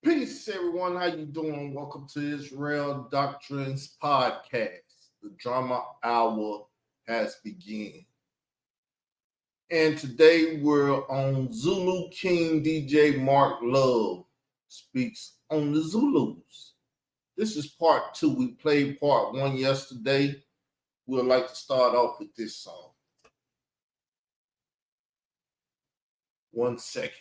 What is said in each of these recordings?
Peace, everyone. How you doing? Welcome to Israel Doctrines Podcast. The Drama Hour has begun. And today we're on Zulu King DJ Mark Love speaks on the Zulus. This is part 2. We played part 1 yesterday. We'd like to start off with this song. 1 second.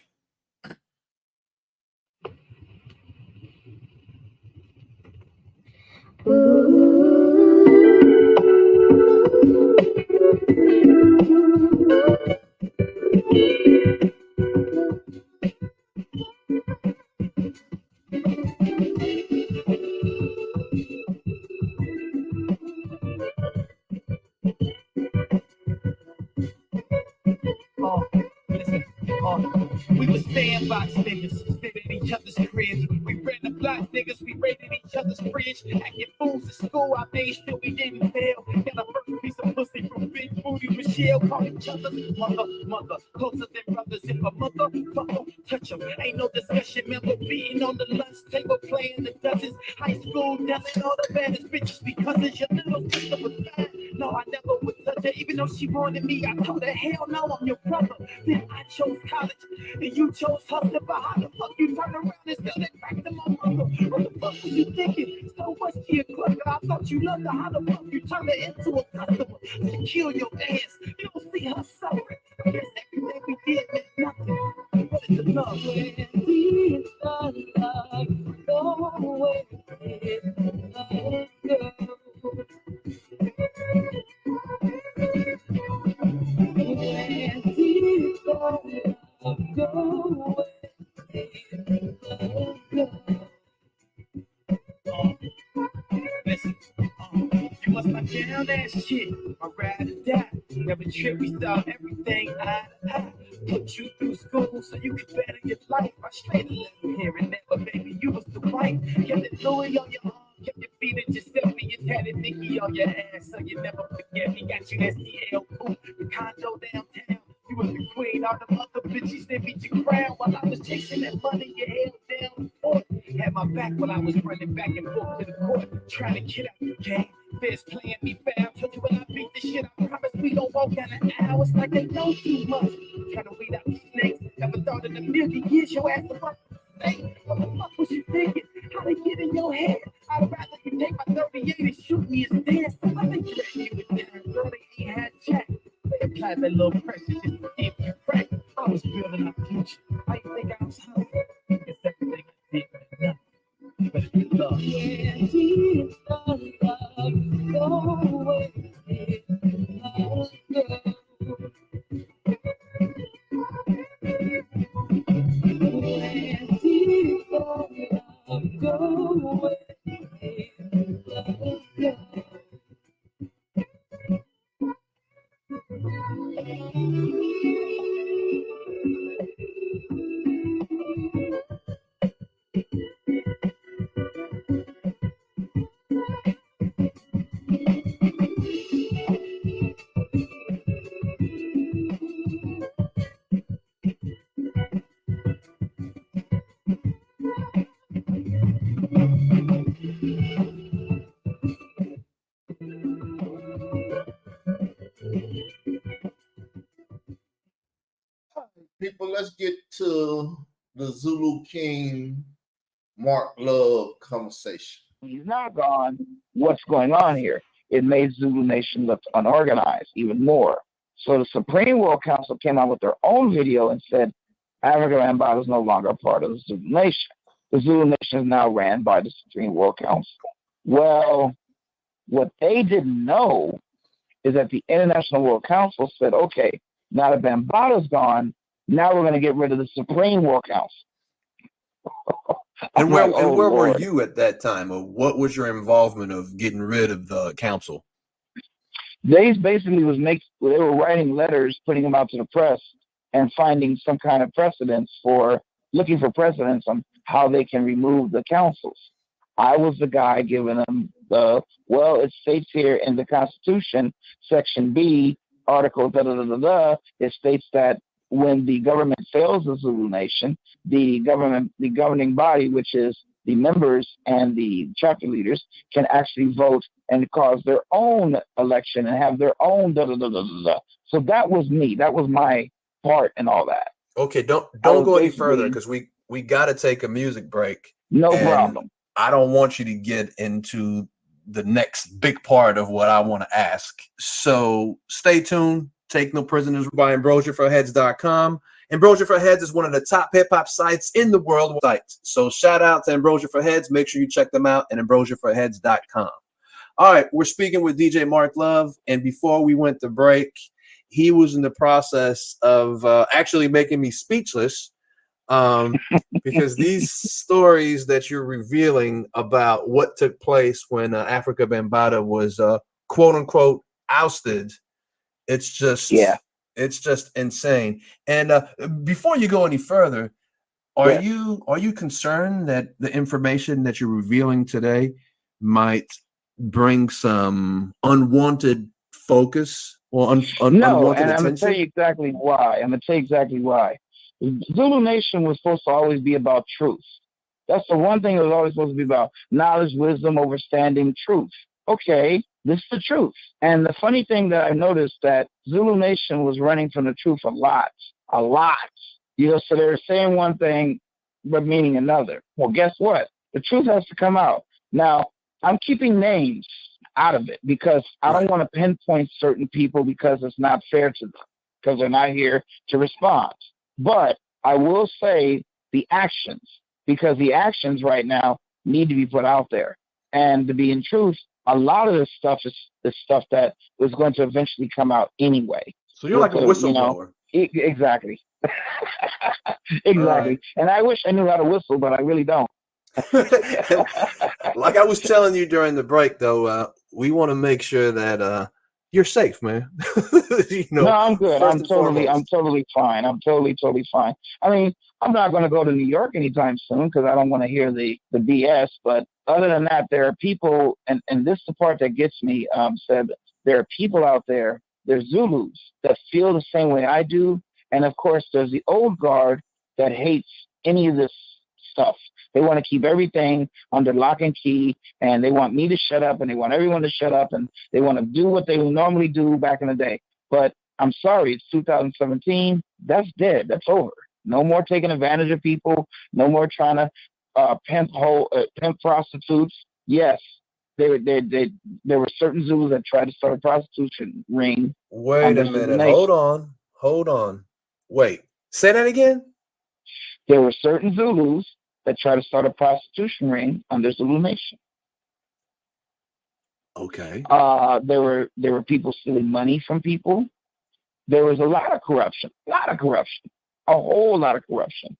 We was sandbox niggas, stayed in each other's cribs. We ran the block niggas, we raided each other's fridge. Acting fools in school, I made sure we didn't fail. Got a first piece of pussy from Big Booty Michelle. Call each other mother, closer than brothers. If a motherfucker touch them, ain't no discussion. Remember beating on the lunch table, playing the dozens. High school, telling all the baddest bitches because your little sister was fine. No, I never would touch her, even though she wanted me. I told her, hell no, I'm your brother. Then I chose college, and you chose hustler. But how the fuck you turn around and steal it back to my mother? What the fuck was you thinking? So much to your clucker. I thought you loved her. How the fuck you turn her into a customer? To kill your ass. You don't see her suffering. Yes, everything we did meant nothing. But it's enough. When we love, go away. Let go. Listen, you must not down that shit. I'd rather die. Never trip me, start everything I put you through school so you could better your life. I straight left you here and never, baby, you was the wife. Kept it Louis on your arm, kept your feet at Giuseppe, you tatted Mickey on your ass, so you never forget me. Got you that CL cool, the condo downtown. You was the queen, all the other bitches, they beat your crown. While I was chasing that money, you held down the fort. Had my back while I was running back and forth to the court, trying to get out the game. Feds playing me fair. Told you when I beat this shit, I promise we don't walk out an hour. It's like they know too much. Trying to weed out the snakes. Never thought in a million years your ass would fuck snake. What the fuck was you thinking? How they get in your head? I'd rather you take my 38 and shoot me instead. So I think that you would dinner, girl, they ain't had chat. They applied that little pressure just to give you crack. I was building a future. How you think I was hungry? It's everything I did, nothing. But it's good love. Yeah, deep love, go away. Let's go. Yeah, deep love, go away. Let's go. People, let's get to the Zulu King Mark Love conversation. He's not gone. What's going on here? It made Zulu Nation look unorganized even more. So the Supreme World Council came out with their own video and said African Bambaataa is no longer a part of the Zulu Nation. The Zulu Nation is now ran by the Supreme World Council. Well, what they didn't know is that the International World Council said, okay, now that Bambaataa's gone, now we're going to get rid of the Supreme World Council. And where were you at that time? Or what was your involvement of getting rid of the council? They basically they were writing letters, putting them out to the press, and finding some kind of looking for precedents on how they can remove the councils. I was the guy giving them it states here in the Constitution, Section B, Article it states that when the government fails the Zulu Nation, the governing body, which is the members and the chapter leaders, can actually vote and cause their own election and have their own da da da da da da. So that was me. That was my part in all that. Okay, don't go any further because we got to take a music break. No and problem. I don't want you to get into the next big part of what I want to ask. So stay tuned. Take No Prisoners by AmbrosiaForHeads.com. Ambrosia for Heads is one of the top hip-hop sites in the world. So shout out to Ambrosia for Heads. Make sure you check them out at AmbrosiaForHeads.com. All right, we're speaking with DJ Mark Love. And before we went to break, he was in the process of actually making me speechless because these stories that you're revealing about what took place when Africa Bambaataa was quote-unquote ousted, it's just insane. And before you go any further, are you concerned that the information that you're revealing today might bring some unwanted focus or unwanted and attention? I'm gonna tell you exactly why. Zulu Nation was supposed to always be about truth. That's the one thing it was always supposed to be about: knowledge, wisdom, understanding, truth. Okay, this is the truth. And the funny thing that I noticed that Zulu Nation was running from the truth a lot. So they were saying one thing but meaning another. Well, guess what? The truth has to come out. Now, I'm keeping names out of it because I don't want to pinpoint certain people because it's not fair to them because they're not here to respond. But I will say the actions, because the actions right now need to be put out there. And to be in truth, a lot of this stuff is stuff that was going to eventually come out anyway. So you're like a whistleblower. Exactly. Exactly. Right. And I wish I knew how to whistle, but I really don't. Like I was telling you during the break, though, we want to make sure that you're safe, man. No, I'm good. I'm totally fine. I'm totally fine. I mean, I'm not going to go to New York anytime soon because I don't want to hear the BS. But other than that, there are people, and this is the part that gets me, said there are people out there, there's Zulus that feel the same way I do. And of course, there's the old guard that hates any of this stuff. They want to keep everything under lock and key, and they want me to shut up, and they want everyone to shut up, and they want to do what they would normally do back in the day. But I'm sorry, it's 2017. That's dead. That's over. No more taking advantage of people. No more trying to pimp prostitutes. Yes, there were certain Zulus that tried to start a prostitution ring. Wait a minute. Hold on. Wait. Say that again. There were certain Zulus that tried to start a prostitution ring under Zulu Nation. Okay. There were people stealing money from people. There was a lot of corruption, a whole lot of corruption.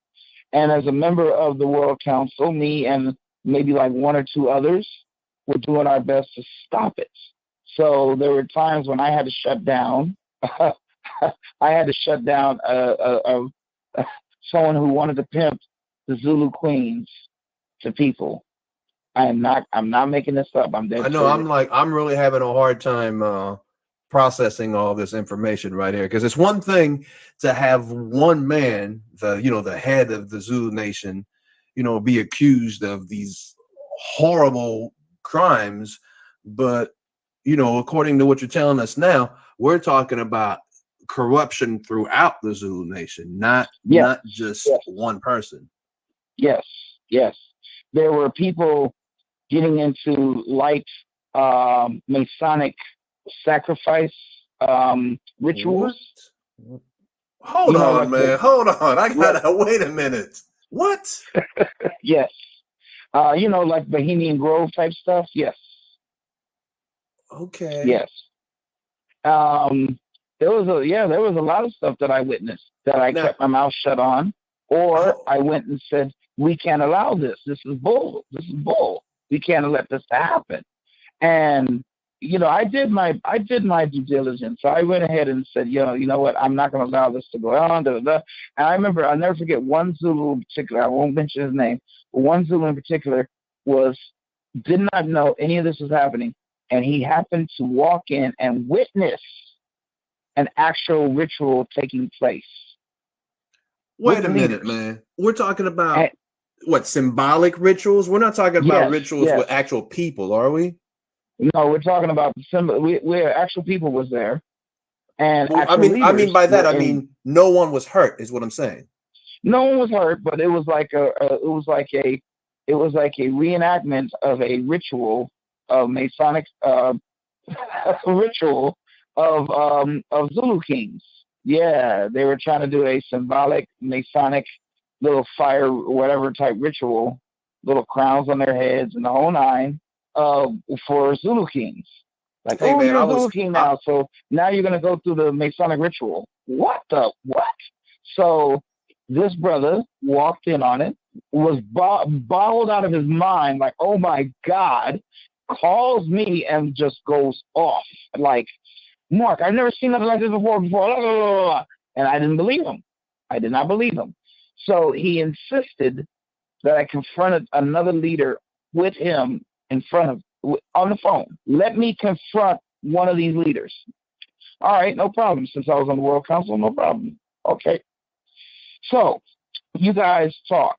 And as a member of the World Council, me and maybe like one or two others were doing our best to stop it. So there were times when I had to shut down. Someone who wanted to pimp the Zulu queens to people. I'm not making this up. I'm dead. I know. I'm really having a hard time processing all this information right here, because it's one thing to have one man, the head of the Zulu Nation, be accused of these horrible crimes, but according to what you're telling us now, we're talking about corruption throughout the Zulu Nation, not just one person. Yes. There were people getting into light Masonic sacrifice rituals. What? Hold on, man. Hold on. I gotta wait a minute. What? Yes. Like Bohemian Grove type stuff. Yes. Okay. Yes. There was a lot of stuff that I witnessed that I kept my mouth shut on, or I went and said, we can't allow this. This is bull. We can't let this happen. And I did my due diligence. So I went ahead and said, you know what, I'm not going to allow this to go on. And I remember, I'll never forget one Zulu in particular. I won't mention his name, but one Zulu in particular did not know any of this was happening, and he happened to walk in and witness an actual ritual taking place. Wait a minute, man. We're talking about And, what, symbolic rituals? We're not talking about yes, rituals yes. with actual people, are we? No, we're talking about the symbol. Where actual people was there, and Well, actual I mean leaders by that, were I in. mean no one was hurt, is what I'm saying. No one was hurt, but it was like it was like a reenactment of a ritual of Masonic ritual of Zulu kings. Yeah, they were trying to do a symbolic Masonic little fire whatever type ritual, little crowns on their heads and the whole nine for Zulu kings. Like, Hey oh, man, you're a Zulu king now, so now you're gonna go through the Masonic ritual. What the what? So this brother walked in on it, was boggled out of his mind, like, oh my God, calls me and just goes off. Like, Mark, I've never seen nothing like this before. And I didn't believe him. I did not believe him. So he insisted that I confronted another leader with him in front of, on the phone. Let me confront one of these leaders. All right, no problem. Since I was on the World Council, no problem. Okay. So you guys talk.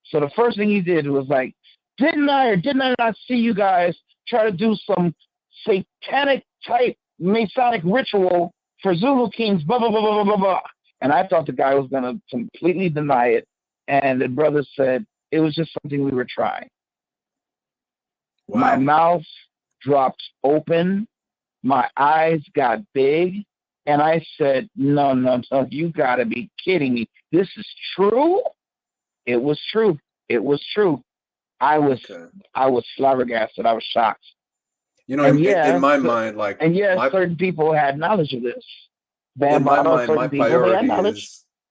So the first thing he did was like, didn't I not see you guys try to do some satanic type Masonic ritual for Zulu kings, blah, blah, blah, blah, blah, blah. And I thought the guy was going to completely deny it. And the brother said, it was just something we were trying. Wow. My mouth dropped open. My eyes got big. And I said, no, you got to be kidding me. This is true? It was true. It was true. I was flabbergasted. I was shocked. You know, in my mind, like, certain people had knowledge of this. In my mind, my priority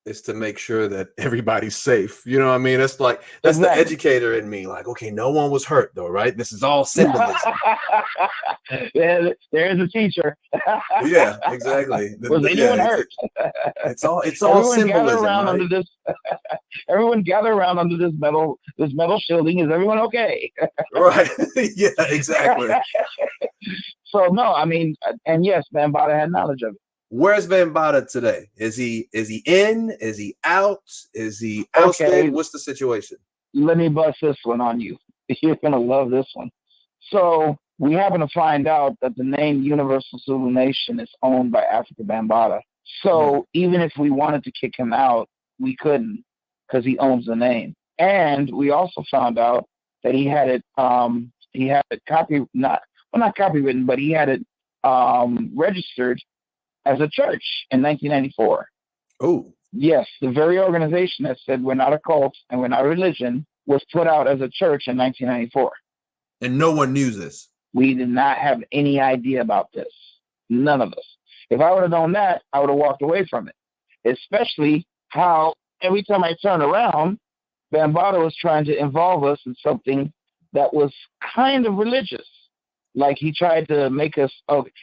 is to make sure that everybody's safe. You know what I mean? It's like, that's exactly. The educator in me. Like, okay, no one was hurt though, right? This is all symbolism. There is a teacher. Yeah, exactly. Was anyone hurt? It's all symbolism, gather around right? Under this. Everyone gather around under this metal shielding. Is everyone okay? Right. Yeah, exactly. So no, I mean, and yes, Bambaataa had knowledge of it. Where's Bambaataa today? Is he in? Is he out? Is he ousted? Okay. What's the situation? Let me bust this one on you. You're gonna love this one. So we happen to find out that the name Universal Zulu Nation is owned by Afrika Bambaataa. So even if we wanted to kick him out, we couldn't because he owns the name. And we also found out that he had it not copywritten, but he had it registered as a church in 1994. Oh. Yes, the very organization that said we're not a cult and we're not a religion was put out as a church in 1994. And no one knew this. We did not have any idea about this. None of us. If I would have known that, I would have walked away from it. Especially how every time I turn around, Bambaataa was trying to involve us in something that was kind of religious. Like he tried to make us,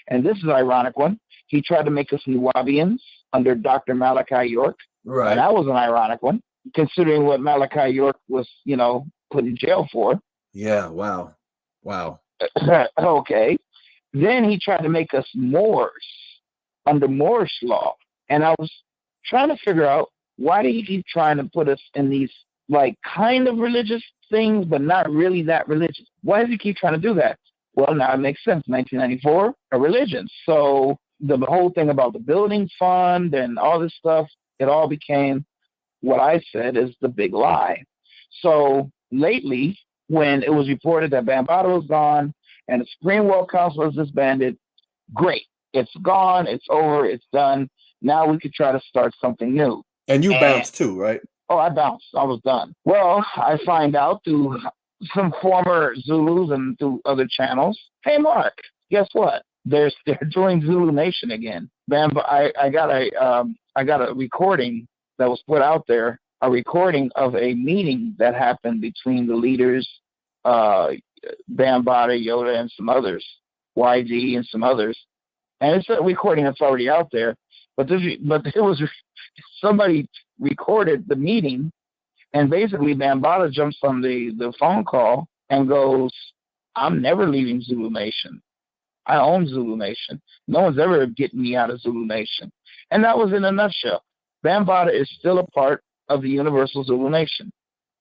and this is an ironic one, he tried to make us Nuwaubians under Dr. Malachi York. Right. And that was an ironic one, considering what Malachi York was, put in jail for. Yeah, wow. Okay. Then he tried to make us Moors under Moorish law. And I was trying to figure out, why did he keep trying to put us in these, like, kind of religious things, but not really that religious? Why does he keep trying to do that? Well, now it makes sense. 1994, a religion. So the whole thing about the building fund and all this stuff, it all became what I said is the big lie. So lately, when it was reported that Bambaataa was gone and the Supreme World Council was disbanded, great. It's gone. It's over. It's done. Now we could try to start something new. And you bounced too, right? Oh, I bounced. I was done. Well, I find out through some former Zulus and through other channels. Hey, Mark, guess what? They're doing Zulu Nation again. I got a recording that was put out there, a recording of a meeting that happened between the leaders, Bambaataa, Yoda, and some others, YD and some others. And it's a recording that's already out there. But it was somebody recorded the meeting, and basically Bambaataa jumps on the phone call and goes, "I'm never leaving Zulu Nation. I own Zulu Nation. No one's ever getting me out of Zulu Nation." And that was in a nutshell. Bambaataa is still a part of the Universal Zulu Nation.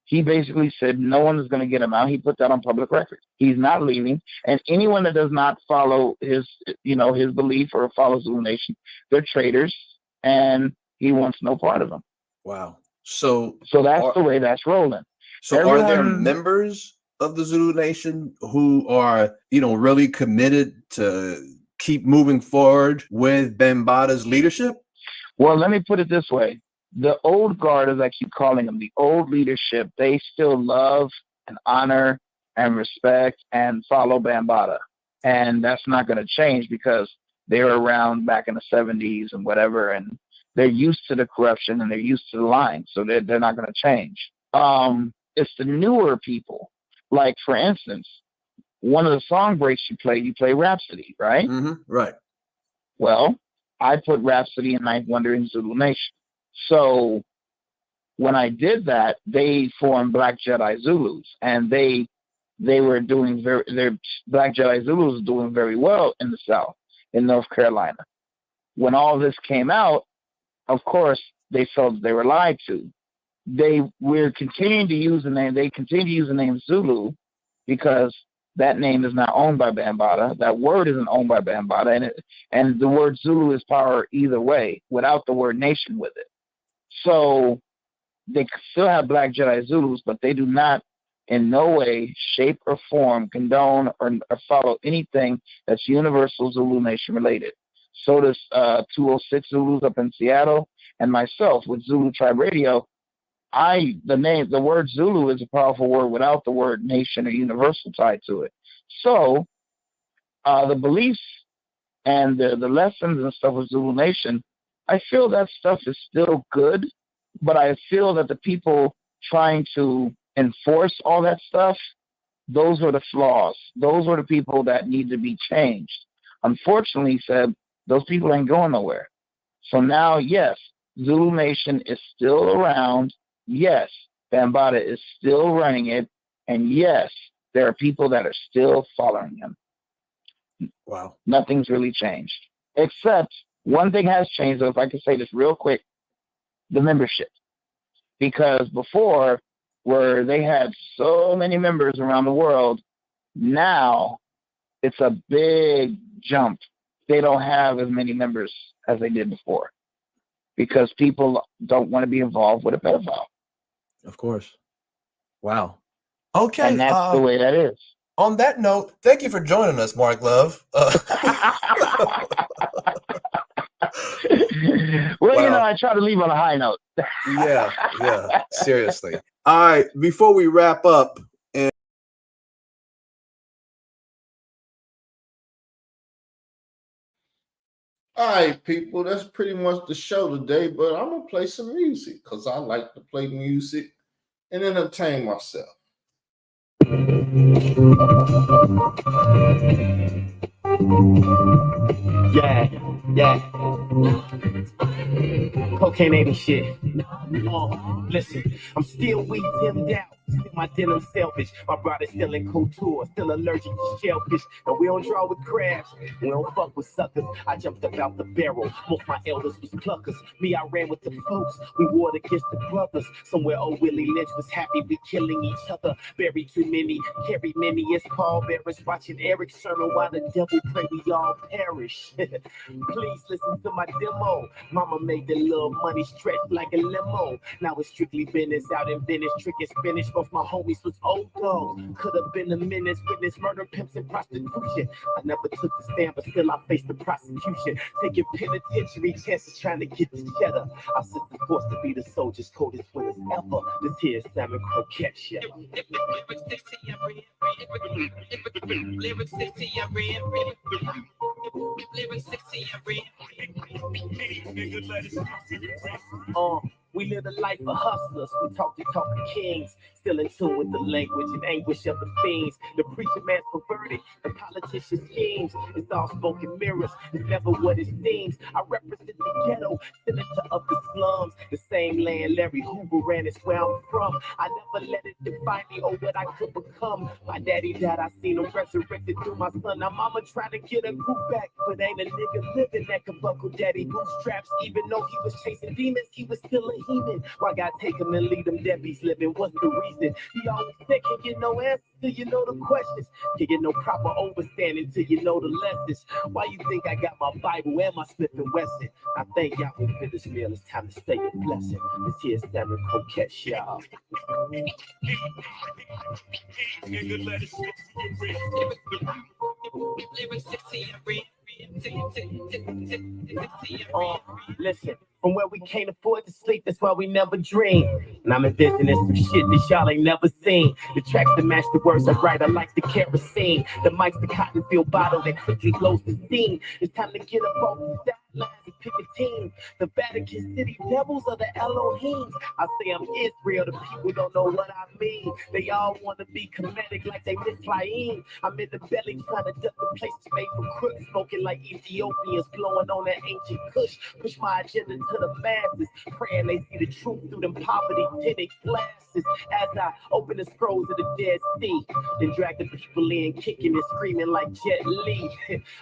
He basically said no one is going to get him out. He put that on public record. He's not leaving, and anyone that does not follow his, his belief or follow Zulu Nation, they're traitors, and he wants no part of them. Wow. So that's the way that's rolling. So are there members of the Zulu Nation who are, really committed to keep moving forward with Bambaata's leadership? Well, let me put it this way. The old guard, as I keep calling them, the old leadership, they still love and honor and respect and follow Bambaata. And that's not going to change because they were around back in the 70s and whatever, and they're used to the corruption and they're used to the lying, so they're not going to change. It's the newer people. Like, for instance, one of the song breaks you play Rhapsody, right? Mm-hmm, right. Well, I put Rhapsody and Ninth Wonder in Zulu Nation. So when I did that, they formed Black Jedi Zulus, and they were doing their Black Jedi Zulus doing very well in the South, in North Carolina. When all this came out, of course, they felt they were lied to. They were continuing to use the name. They continue to use the name Zulu because that name is not owned by Bambaata. That word isn't owned by Bambaata, and the word Zulu is power either way, without the word nation with it. So they still have Black Jedi Zulus, but they do not in no way, shape, or form condone or follow anything that's Universal Zulu Nation related. So does 206 Zulus up in Seattle, and myself with Zulu Tribe Radio. The word Zulu is a powerful word without the word nation or universal tied to it. So the beliefs and the lessons and stuff of Zulu Nation, I feel that stuff is still good, but I feel that the people trying to enforce all that stuff, those were the flaws. Those were the people that need to be changed. Unfortunately, Seb, those people ain't going nowhere. So now, yes, Zulu Nation is still around. Yes, Bambaata is still running it. And yes, there are people that are still following him. Wow. Nothing's really changed. Except one thing has changed, though, if I can say this real quick, the membership. Because before, where they had so many members around the world, now it's a big jump. They don't have as many members as they did before because people don't want to be involved with a pedophile. Of course. Wow. Okay. And that's the way that is. On that note, thank you for joining us, Mark Love. Well, wow. I try to leave on a high note. Yeah, seriously. All right, before we wrap up, all right, people, that's pretty much the show today, but I'm going to play some music because I like to play music and entertain myself. Yeah. Cocaine ain't shit. Listen, I'm still weak, dimmed out. My denim selfish. My brother's still in couture, still allergic to shellfish. And we don't draw with crabs. We don't fuck with suckers. I jumped up out the barrel. Most my elders was cluckers. Me, I ran with the folks. We warred against the brothers. Somewhere old Willie Lynch was happy we killing each other. Bury too many, carry many as pallbearers. Watching Eric's sermon while the devil pray we all perish. Please listen to my demo. Mama made the little money stretch like a limo. Now it's strictly business out in Venice, trick and spinach. Both my homies was old dogs. Could have been a menace, witness murder, pimps, and prostitution. I never took the stand, but still I faced the prosecution. Taking penitentiary chances, trying to get the cheddar. I said the force to be the soldier's coldest winners ever. This here's Simon Croquette shit. We live the life of hustlers. We talk the talk of kings. Still in tune with the language and anguish of the fiends. The preacher man's perverted. The politician's schemes. It's all spoken mirrors. It's never what it seems. I represent the ghetto, senator of the slums. The same land Larry Hoover ran is where I'm from. I never let it define me or what I could become. My daddy died, I seen him resurrected through my son. Now mama trying to get a group back, but ain't a nigga living that could buckle daddy bootstraps. Even though he was chasing demons, he was still a heathen. Why God take him and lead them deadbeats living? What's the reason? He always said, can't get no answer till you know the questions. Can't get no proper understanding till you know the lessons. Why you think I got my Bible and my Smith & Wesson? I thank y'all for this meal. It's time to stay a blessing. This here's Darren Coquette, y'all. Listen, from where we can't afford to sleep, that's why we never dream. And I'm envisioning some shit that y'all ain't never seen. The tracks that match the words I write, I like the kerosene. The mic's the cotton field bottle that quickly blows the steam. It's time to get up off the sidelines and pick a team. The Vatican City Devils or the Elohims. I say I'm Israel, the people don't know what I mean. They all want to be comedic like they miss Laim. I'm in the belly trying to duck the place made for crooks, smoking like Ethiopians, blowing on that ancient kush. Push my agenda to the masses, praying they see the truth through them poverty-tinted glasses. As I open the scrolls of the Dead Sea, then drag the people in, kicking and screaming like Jet Li.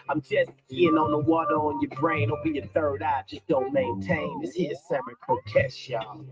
I'm just skiing on the water on your brain. Open your third eye, just don't maintain. This here's Darren Coquette, y'all.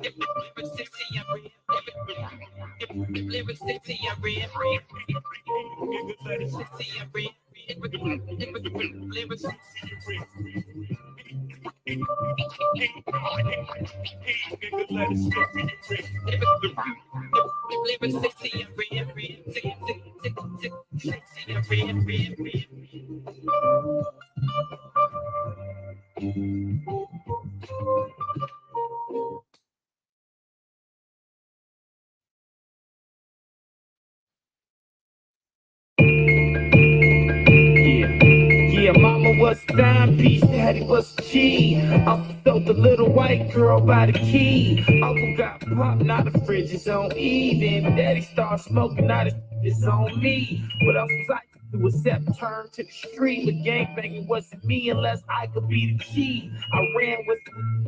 Yeah, mama was dime piece, daddy was G. Uncle stole the little white girl by the key. Uncle got popped, now the fridge is on E. Then daddy started smoking, now the is on me. What else was I to do except turn to the street? But gangbanging wasn't me unless I could be the key. I ran with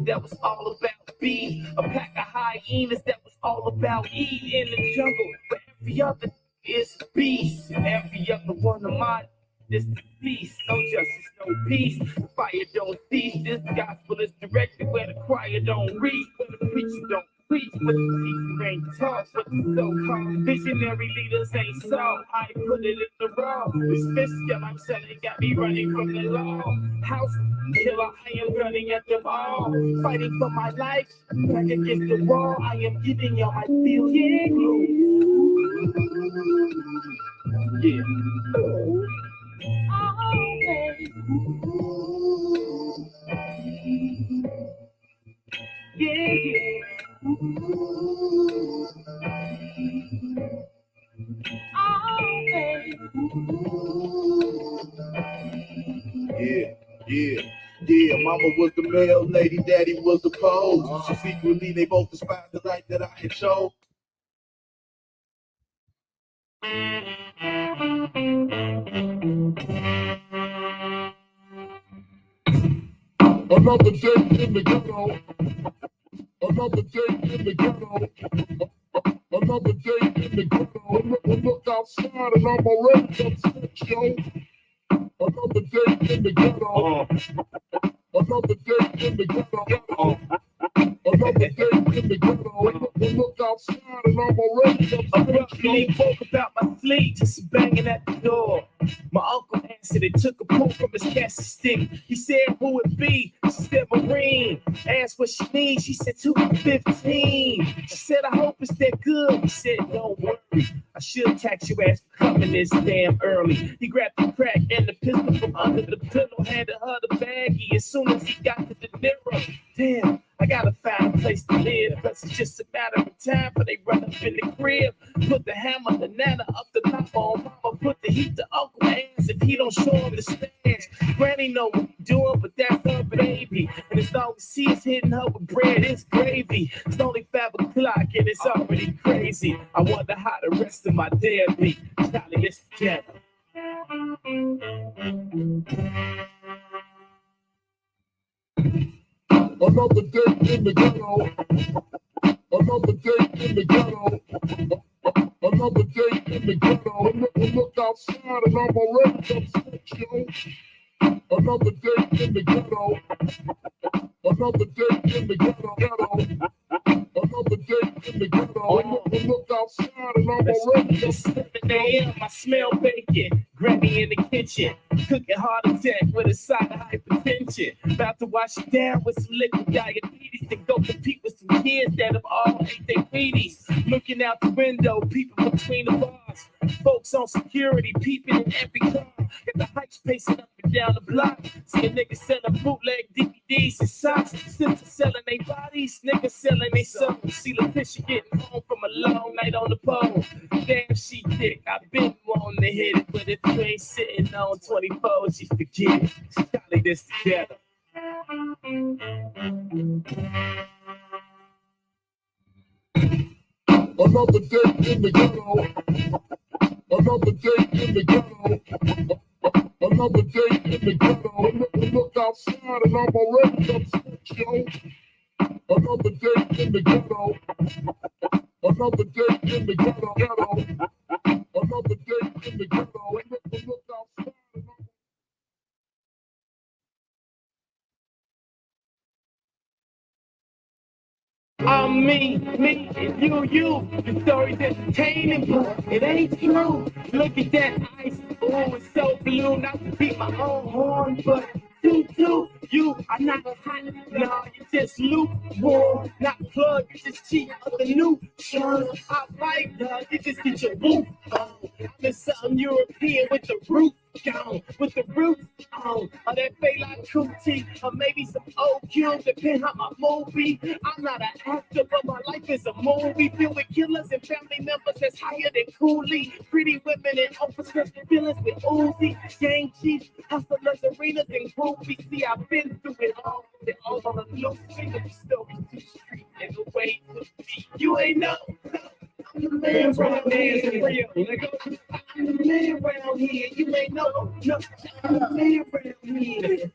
that was all about beef. A pack of hyenas that was all about eat in the jungle. But every other is beast. And every other one of mine is the peace. No justice, no peace. Fire don't cease. This gospel is directed where the choir don't reach, where the preacher don't preach, but the teacher ain't taught, what the so-called visionary leaders ain't saw. I put it in the raw. This fish that I'm selling got me running from the law. House killer, I am running at them all. Fighting for my life, back against the wall. I am giving y'all my feel. Yeah. Yeah, mama was the male lady, daddy was the pose. So secretly they both despised the life that I had chose. Another day in the ghetto. Another day in the ghetto. Another day in the ghetto. Look outside and I'm already upset, yo. Another day in the ghetto. Another day in the ghetto. Another day in the ghetto. Look outside and I'm already upset, yo. He woke about my sleep, just banging at the door. My uncle answered it, took a pull from his casket stick. He said, who it be? She said, Marine. Asked what she needs. She said, 215. She said, I hope it's that good. He said, don't worry. I should tax your ass for coming this damn early. He grabbed the crack and the pistol from under the pillow, handed her the baggie as soon as he got to the mirror. Damn, I gotta find a place to live, cause it's just a matter of time for they run up in the crib. Put the hammer, the nana up the top on mama, put the heat to Uncle ass if he don't show him the stash. Granny know what he doing, but that's her baby. And as long as she's hitting her with bread, it's gravy. It's only 5 o'clock and it's already crazy. I wonder how the rest of my day will be. Charlie, let's together. Another day in the ghetto. Another day in the ghetto. Another day in the ghetto. Look outside and I'm already upset, yo. Another day in the ghetto. Another day in the ghetto. Another day in the ghetto. Look outside and I'm already. It's 7 a.m. I smell bacon. Granny in the kitchen, cooking heart attack with a side of hypertension. About to wash it down with some liquid diabetes to go compete with some kids that have all ate their Wheaties. Looking out the window, peeping between the bars. Folks on security, peeping in every car. Got the hypes pacing up and down the block. See a nigga selling bootleg DVDs and socks. Sisters selling their bodies, niggas selling their souls. See the Fisher getting home from a long night on the pole. Damn, she thick. I been wanting to hit it, but if you ain't sitting on 24, she forget it. She probably this together. Another day in the ghetto. Another day in the ghetto. Another day in the ghetto. Look outside and I'm already upset, yo. Another day in the ghetto. Another day in the ghetto. Another day in the ghetto. Look outside and I'm I'm me, and you. The story's entertaining, but it ain't true. Look at that ice, oh, it's so blue. Not to beat my own horn, but you, are not hot. No, you just lukewarm. Not plug, you just cheat of the new one. I like you just get your boot on. I'm something European with the root gone, with the root on. Or that Fela Kuti, or maybe some old kills, depend on my movie. I'm not an actor, but my life is a movie filled with killers and family members that's higher than Cooley. Pretty women and officers, villains with Uzi, gang chiefs, hustlers, arenas, and groupies. See, I've been through it all. They're all on the loose, the story to the street, and the way to be. You ain't know. I'm the man around here, real nigga. I'm the man around here, you ain't know. No, I'm the man around here.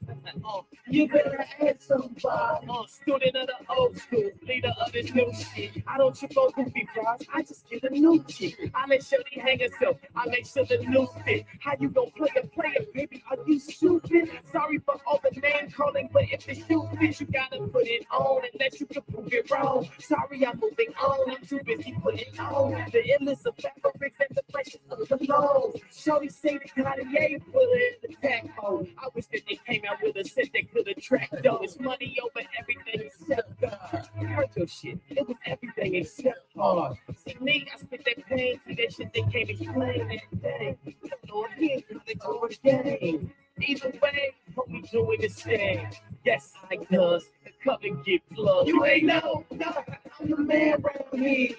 You better ask somebody. Student of the old school, leader of this new shit. I don't trip on goofy fries, I just get a new chick. I let Shorty hang herself, I make sure the new fit. How you gon' play a player, baby? Are you stupid? Sorry for all the name calling, but if the shoe fits, you gotta put it on unless you can prove it wrong. Sorry, I'm moving on, I'm too busy putting on the illness of fabrics and the pressure of the low. Shorty say the Cartier put it in the pack hole. I wish that they came out with a set that could attract though. It's money over everything except God. You heard your shit. It was everything except hard. See me, I spit that pain. See that shit they can't explain that thing. Don't know if he ain't gonna go again. Either way, hope we doing this thing. Yes, I does. Come and get plugged. You ain't know. No, I'm the man around here.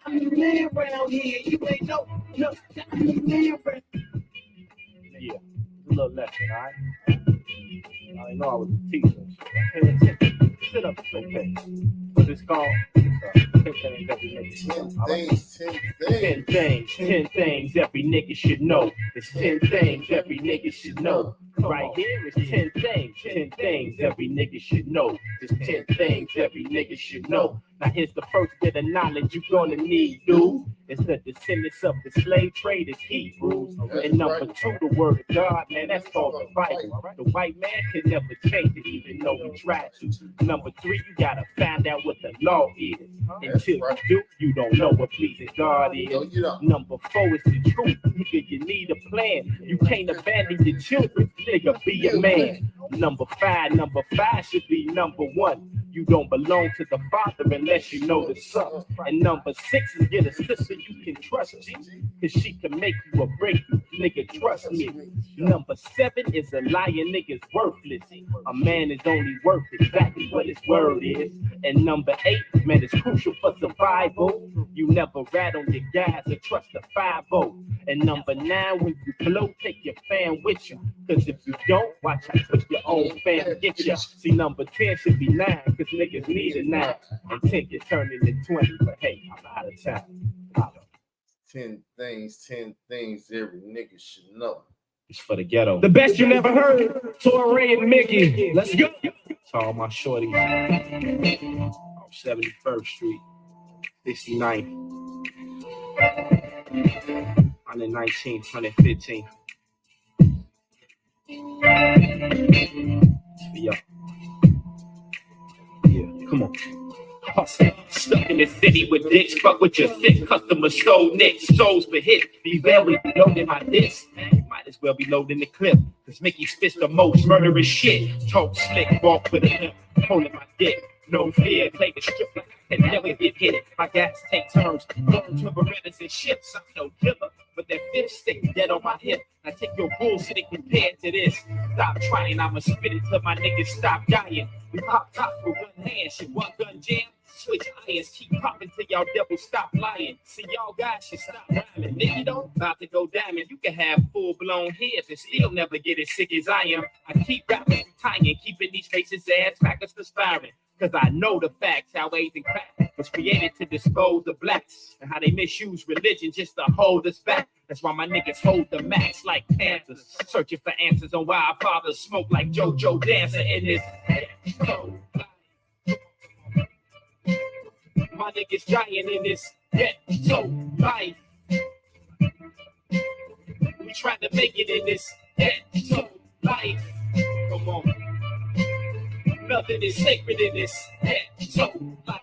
I'm the man around here. You ain't know. No, I'm the man around here. Yeah, a little lesson, all right? I didn't know I was a teacher. Sit up, okay. What it's called? 10 things every nigga should know. 10 things every nigga should know. It's 10 things every nigga should know. Right here is 10 things every nigga should know. There's 10 things every nigga should know. Now here's the first bit of knowledge you're gonna need, dude. It's the descendants of the slave trade is Hebrews. And number 2, the word of God, man, that's called the Bible. The white man can never change it, even though he tried to. Number 3, you gotta find out what the law is. Until you do, you don't know what pleasing God is. Number 4 is the truth. Nigga, you need a plan. You can't abandon your children. Nigga, be a man. Number 5 should be number 1. You don't belong to the Father unless you know the Son. And number 6 is get a sister you can trust, G, cause she can make you or break you. Nigga, trust me. Number 7 is a lying nigga's worthless. A man is only worth exactly what his word is. And number 8, man, it's crucial for survival. You never rat on your guys or trust the 5-0. And number 9, when you blow, take your fan with you. Cause if you don't, watch how quick your own fan get you. See, number 10 should be 9, cause niggas need a 9. And 10 can turn into 20, but hey, I'm out of time. 10 things every nigga should know. It's for the ghetto. The best you never heard. Torre and Mickey. Let's go. To all my shorties. 71st Street. 69th. 119, 115. Yeah. Come on. Hustle. Stuck in the city with dicks, fuck with your sick customers, sold nicks, souls for hits. Be very loading my disc. Might as well be loading the clip, cause Mickey spits the most murderous shit. Talk slick, walk with a limp, holding my dick. No fear, play the strip like I can never get hit. My gas take turns, burn to Berettas and ships. I'm no killer, but that fifth stick dead on my hip. I take your bullshit and compare it to this. Stop trying, I'ma spit it till my niggas stop dying. We pop top with one hand, shit, one gun jam. Switch irons, keep popping till y'all devils stop lying. See, y'all guys should stop rhyming. Nigga, don't about to go diamond. You can have full-blown heads and still never get as sick as I am. I keep rapping, tying, keeping these faces ass crackers conspiring. Cause I know the facts, how AIDS and crack was created to dispose of blacks, and how they misuse religion just to hold us back. That's why my niggas hold the max like panthers, searching for answers on why our fathers smoke like JoJo Dancer in this. My niggas dying in this ghetto life. We trying to make it in this ghetto life. Come on. Nothing is sacred in this ghetto life.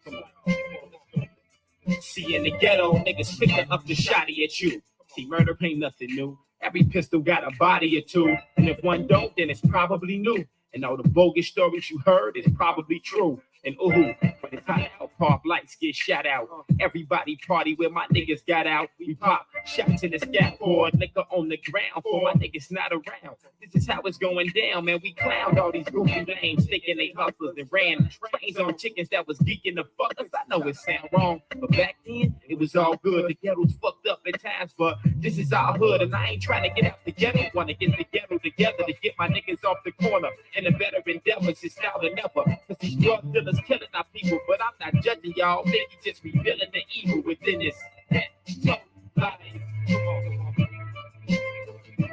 Come on. See, in the ghetto, niggas picking up the shotty at you. See, murder ain't nothing new. Every pistol got a body or two. And if one don't, then it's probably new. And all the bogus stories you heard is probably true. And ooh, when it's hot out, park lights get shot out. Everybody party where my niggas got out. We pop shots in the scaffold, liquor on the ground for my niggas not around. This is how it's going down, man. We clowned all these goofy names, thinking they hustlers and ran trains on chickens that was geeking the fuckers. I know it sound wrong, but back then it was all good. The ghetto's fucked up at times, but this is our hood, and I ain't trying to get out the ghetto. Want to get the ghetto together to get my niggas off the corner. And the better endeavors is now than ever. Cause these drug dealers killing our people, but I'm not judging y'all. Maybe just revealing the evil within this ghetto life.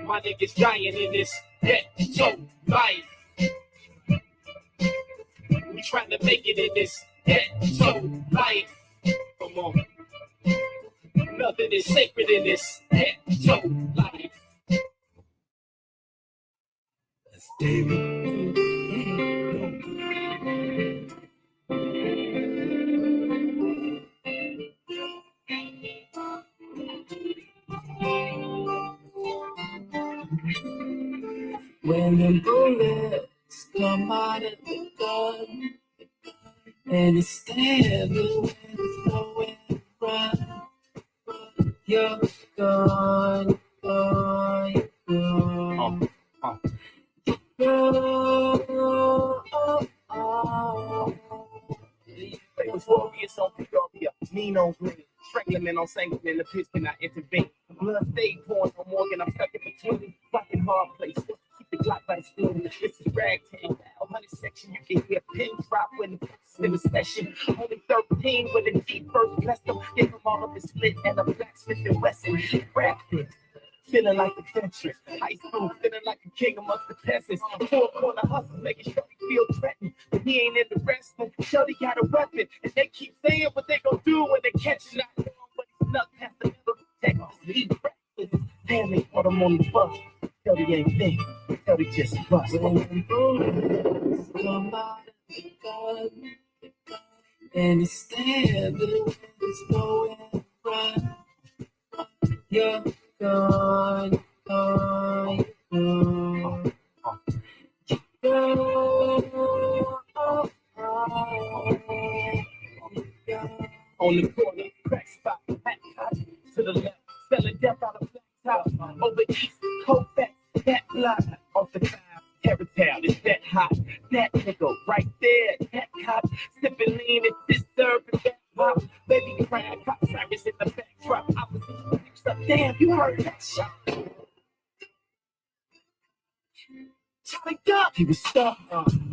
My niggas dying in this ghetto life. We trying to make it in this ghetto life. Come on. Nothing is sacred in this ghetto life. That's David. When the bullets come out of the gun and it's stabbing when there's nowhere to run, you're gone, you're gone. It was warriors on Peoria, mean on green. Strangling men on sanguine, the pitch cannot intervene. Blood stayed pouring on Morgan, I'm stuck in between. Fucking hard place, keep the Glock by the spoon. This is ragtag, 100 section, you can hear pin drop when the in the session. Only 13 with a deep first blessed them. Gave them all of the split and a blacksmith and Wesson. Rapping. Feeling like a veteran, high school, feeling like a king amongst the peasants. Four corner hustle, making sure he feel threatened. But he ain't in the wrestling, Shorty got a weapon. And they keep saying what they gon' do when they catch him. Not wrong, but he's snuck past the middle detectives. He reckless. Damn, they put him on the bus. Shorty ain't there, Shorty just bust. When the bullets come out of the gun, and it's stabbing when there's nowhere to run, you're gone, gone, gone. On the corner, crack spot, back top, to the left, selling death out of black top, over east, cold back, that block, off the cloud, terror town, it's that hot, that nigga right there, that cop, sipping lean, it's this serve and that pop, baby crying, cop sirens in the backdrop, opposite, up, damn, you heard that shot. Charlie Duck, he was stuck,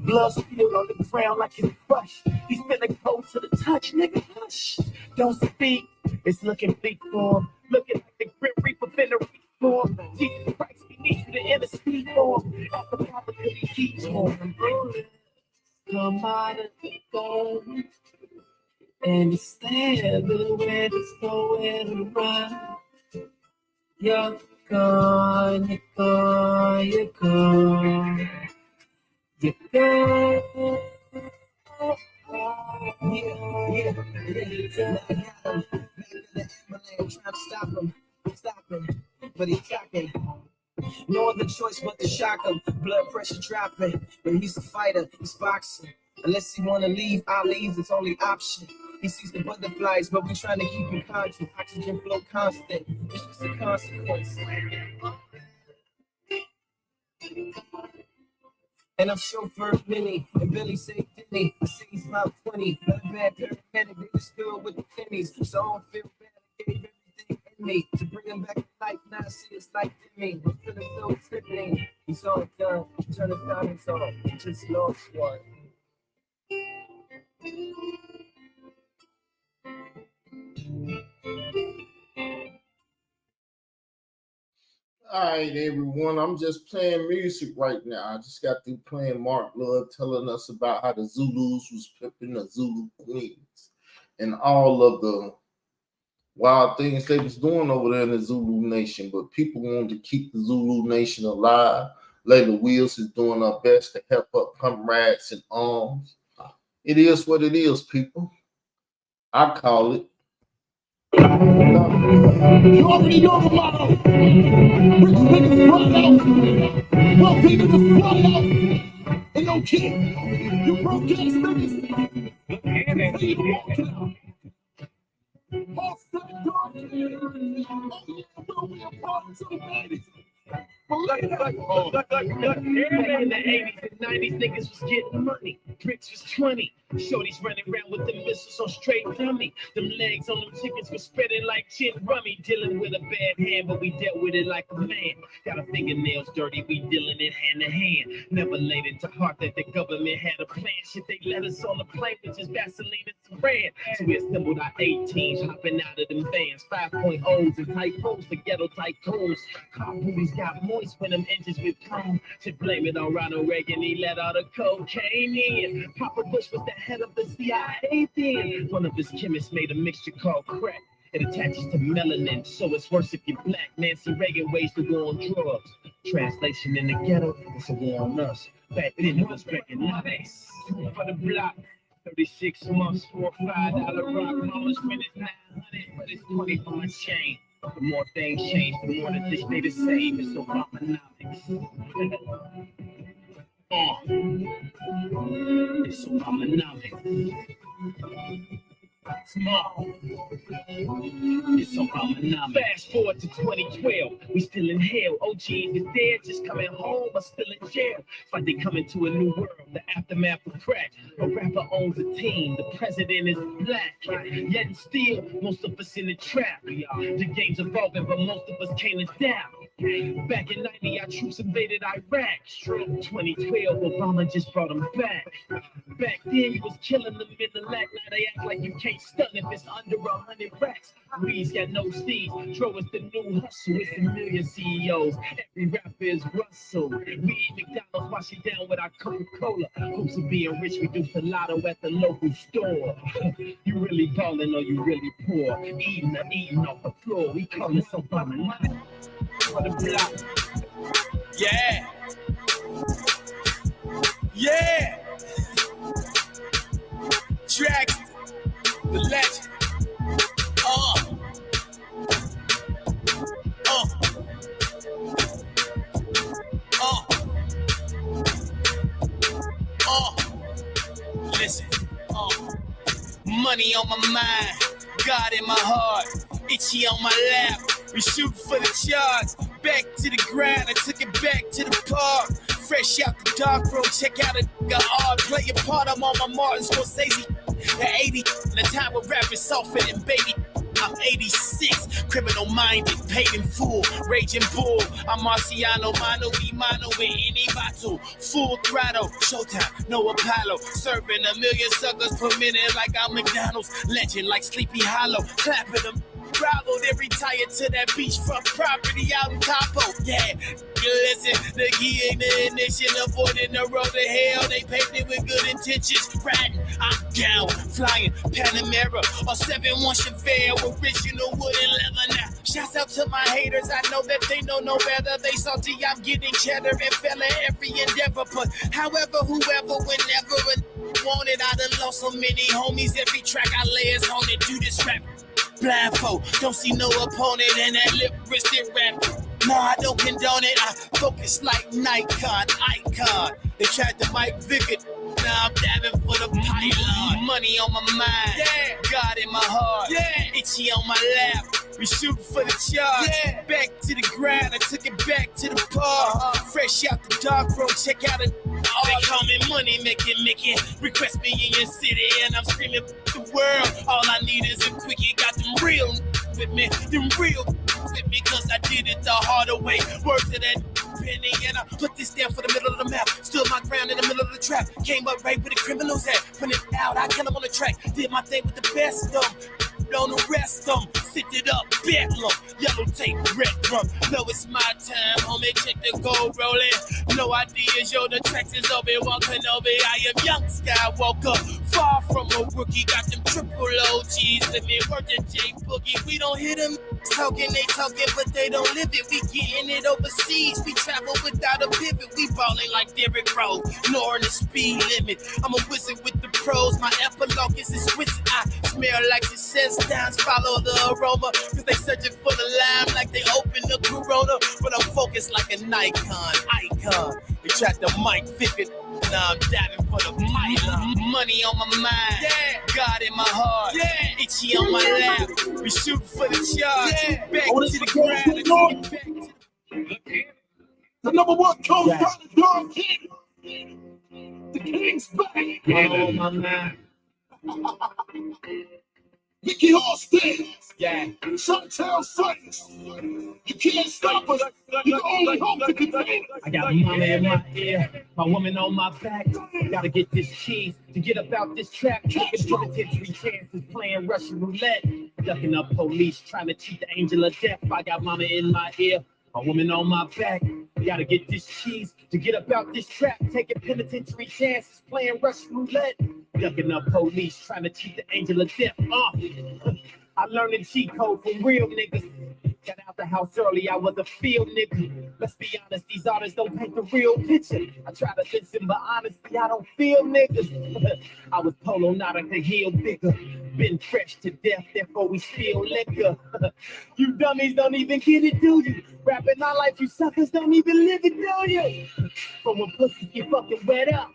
blood spilled on the ground like his brush. He's finna go to the touch, nigga, hush. Don't speak, it's looking big for him. Looking like the Grim Reaper finna reach for him. Jesus Christ, we need you to enter speed for him. At the proper could he teach for him. Come out of the gun, and it's stabbing where there's nowhere to run. You're gone, you're gone, you're gone. You're gone, you're Yeah. Now I got him. Back in the ambulance, trying to stop him, but he's shocking. No other choice but to shock him. Blood pressure dropping, but he's a fighter, he's boxing. Unless he wanna leave, I'll leave, it's only option. He sees the butterflies, but we trying to keep him constant. Oxygen flow constant, it's just a consequence. And I'm chauffeur Minnie, and Billy say Denny. I say he's about 20, not a bad paramedic, they just filled with the pennies. So I don't feel bad, I gave everything in me to bring him back to life. Now I see it's like me. I'm feeling so tripping. He's all done, turn his diamonds off, just lost one. All right, everyone. I'm just playing music right now. I just got through playing Mark Love telling us about how the Zulus was pimping the Zulu queens and all of the wild things they was doing over there in the Zulu nation. But people wanted to keep the Zulu nation alive. Layla Wills is doing her best to help up comrades in arms. It is what it is, people. I call it. You already know the motto. Rich niggas run out. Well, people just fly out. And no kid. You broke ass niggas. Where you walking out? All set dark. Oh, yeah, well, we are part to the ladies. Look, in the 80s and 90s, niggas was getting money. Bricks was 20. Shorties running around with them missiles on straight dummy. Them legs on them chickens was spreading like chin rummy. Dealing with a bad hand, but we dealt with it like a man. Got our fingernails dirty, we dealing it hand to hand. Never laid it to heart that the government had a plan. Shit, they let us on the plane with just Vaseline and some brand. So we assembled our 18s, hopping out of them vans. 5.0s and typos, the ghetto tycoons. Car booties got moist when them engines with chrome. Should blame it on Ronald Reagan, he let all the cocaine in. Papa Bush was the head of the CIA then. One of his chemists made a mixture called crack. It attaches to melanin, so it's worse if you're black. Nancy Reagan ways to go on drugs. Translation in the ghetto, it's a war on us. Back then it was recognized. For the block, 36 months for a $5 rock. Mama's rent is 900, but it's 20 for my chain. The more things change, the more that they stay the same. It's Obamanomics. It's Obamanomics. Small. It's Obamanomics. Fast forward to 2012, we still in hell. OG is dead, just coming home, but still in jail. It's like they coming to a new world, the aftermath of crack. A rapper owns a team, the president is black. Yet and still, most of us in the trap. The game's evolving, but most of us can't adapt. Back in 90, our troops invaded Iraq. 2012, Obama just brought them back. Back then, he was killing them in the lack. Now they act like you can't stun if it's under 100 racks. We's got no steeds. Tro is the new hustle. It's a million CEOs. Every rapper is Russell. We eat McDonald's, wash it down with our Coca-Cola. Hopes of being rich, we do Filato at the local store. You really ballin' or you really poor? Eating off the floor. We call it Obama. For the block. Yeah. Yeah. Track. The legend. Listen. Money on my mind, God in my heart, itchy on my lap. We shoot for the charts. Back to the grind, I took it back to the park. Fresh out the dark room, check out a nigga art. Play a part, I'm on my Martin Scorsese. At 80, the time of rap is softer than baby. I'm 86, criminal minded, paid in full, raging bull. I'm Marciano, mano y mano in any battle. Full throttle, showtime, no Apollo. Serving a million suckers per minute like I'm McDonald's. Legend like Sleepy Hollow, clapping them. Bravo, they retired to that beachfront property out in Capo. Yeah, listen, the key ain't the ignition, avoiding the road to hell. They paved it with good intentions. Riding, I'm down, flying Panamera or 7-1 Chevelle, original wood and leather. Now Shouts out to my haters, I know that they know no better. They salty, I'm getting cheddar and fella every endeavor. But however, whoever, whenever wanted, I done lost so many homies. Every track I lay is on it. Do this rap blindfold, don't see no opponent in that lip-wristed rap. No, I don't condone it. I focus like Nikon, icon. They tried to Mike Vickard. Now I'm dabbing for the pylon. Money on my mind, yeah. God in my heart, yeah. Itchy on my lap. We shooting for the charge, yeah. Back to the grind, I took it back to the park. Fresh out the dark room, check out it. They call me money making, request me in your city, and I'm screaming the world. All I need is a quickie, got them real with me, with me, cause I did it the harder way. Word to that penny, and I put this down for the middle of the map. Stood my ground in the middle of the trap. Came up right where the criminals at. Put it out, I got them on the track. Did my thing with the best of them. Don't arrest them. Sit it up, bedlam. Yellow tape, red drum. No, it's my time, homie. Check the gold rolling. No ideas, yo, the tracks is Obi-Wan Kenobi. I am young Skywalker. Far from a rookie. Got them triple OGs. Let me work the J Boogie. We don't hit them talking, they talking, but they don't live it. We getting it overseas. We travel without a pivot. We ballin' like Derrick Rose. Lowering the speed limit. I'm a wizard with the pros. My epilogue is exquisite. I smell like success. Downs follow the aroma. Cause they searching for the lime like they open the Corona. But I'm focused like a Nikon icon. They tried to Mike Vickard. Now I'm diving for the pylon. Money on my mind, yeah. God in my heart, yeah. Itchy on my lap. We shoot for the charge, yeah. Back to the ground. The number one coach, yeah. Dog King. The King's back. Oh, my man. Mickey Austin. Yeah. Shot-town fights. You can't stop us. You can only hope to contain us. I got my mama in my ear, my woman on my back. Gotta get this cheese to get about this trap. Taking penitentiary chances, playing Russian roulette. Ducking up police, trying to cheat the angel of death. I got mama in my ear, my woman on my back. Gotta get this cheese to get about this trap. Taking penitentiary chances, playing Russian roulette. Ducking up police, trying to cheat the angel of death. I learned the cheat code from real niggas. Got out the house early, I was a field nigga. Let's be honest, these artists don't paint the real picture. I try to listen, but honestly, I don't feel niggas. I was polo, not a heel bigger. Been fresh to death, therefore we spill liquor. You dummies don't even get it, do you? Rapping our life, you suckers don't even live it, do you? From when pussies get fucking wet up.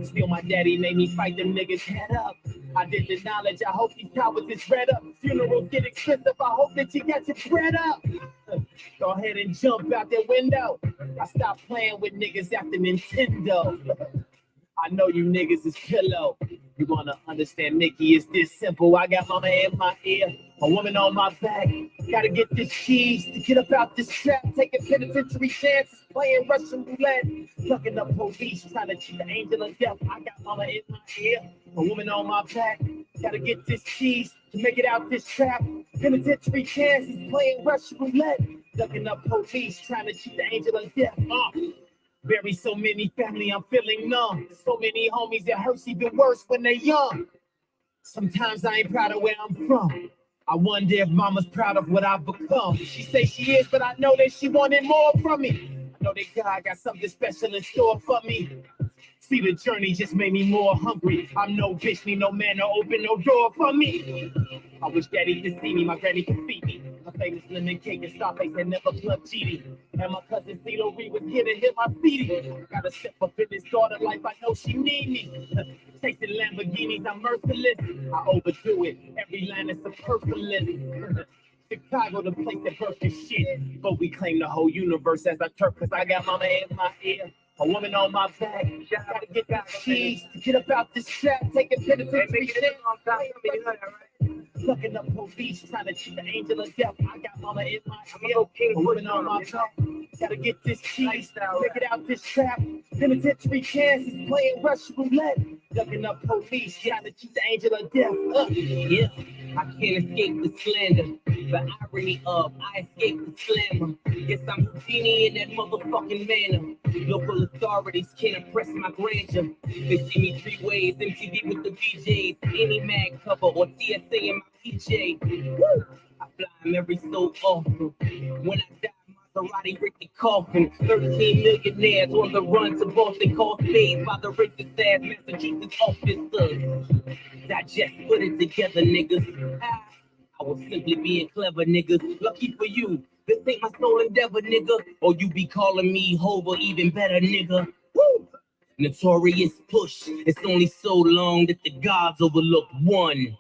Still my daddy made me fight them niggas head up. I did the knowledge, I hope these cowards is read up. Funerals get expensive, I hope that you got your bread up. Go ahead and jump out that window. I stopped playing with niggas after Nintendo. I know you niggas is pillow. You wanna understand Nikki, it's this simple. I got mama in my ear, a woman on my back. Gotta get this cheese to get up out this trap. Taking penitentiary chances, playing Russian roulette. Ducking up police, trying to cheat the angel of death. I got mama in my ear, a woman on my back. Gotta get this cheese to make it out this trap. Penitentiary chances, playing Russian roulette. Ducking up police, trying to cheat the angel of death. Bury so many family, I'm feeling numb. So many homies, it hurts even worse when they're young. Sometimes I ain't proud of where I'm from. I wonder if mama's proud of what I've become. She say she is, but I know that she wanted more from me. I know that God got something special in store for me. See, the journey just made me more hungry. I'm no bitch, need no man to open no door for me. I wish daddy could see me, my granny could feed me. My famous lemon cake and Starface had never plugged GD. And my cousin Zito Reed was here to hit my feet. Gotta step up in this daughter life, I know she need me. Chasing Lamborghinis, I'm merciless. I overdo it, every line is superfluous. Chicago, the place that birthed this shit. But we claim the whole universe as our turf, cause I got mama in my ear. A woman on my back, gotta get that cheese to get about this trap, taking penitentiary shit. Looking up police, trying to cheat the angel of death. I got mama in my ear, a woman on my back. Gotta get this cheese, take it out this trap. Penitentiary chances, playing Russian roulette. Looking up police, trying to cheat the angel of death. Yeah, I can't escape the slander. The irony of I escaped the slammer. Guess I'm Houdini in that motherfucking manner. Local authorities can't impress my grandeur. They see me three ways, MTV with the BJs, any mag cover or TSA in my PJ. Woo! I fly something every so often. When I die, Maserati Rick the coffin. 13 millionaires on the run to Boston, called spades by the racist ass Massachusetts officers. I just put it together, niggas. I was simply being clever, niggas. Lucky for you, this ain't my sole endeavor, nigga. Or you be calling me Hova, even better, nigga. Woo! Notorious push. It's only so long that the gods overlook one.